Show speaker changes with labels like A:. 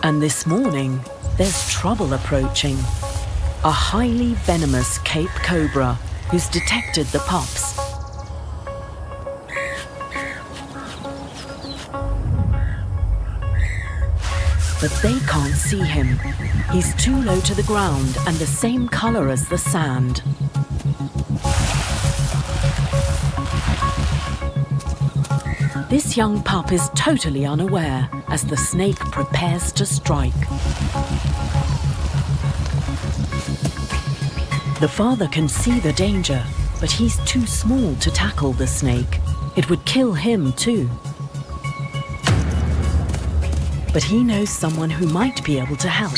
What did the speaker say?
A: And this morning, there's trouble approaching. A highly venomous Cape Cobra who's detected the pups. But they can't see him. He's too low to the ground and the same color as the sand. This young pup is totally unaware as the snake prepares to strike. The father can see the danger, but he's too small to tackle the snake. It would kill him too. But he knows someone who might be able to help.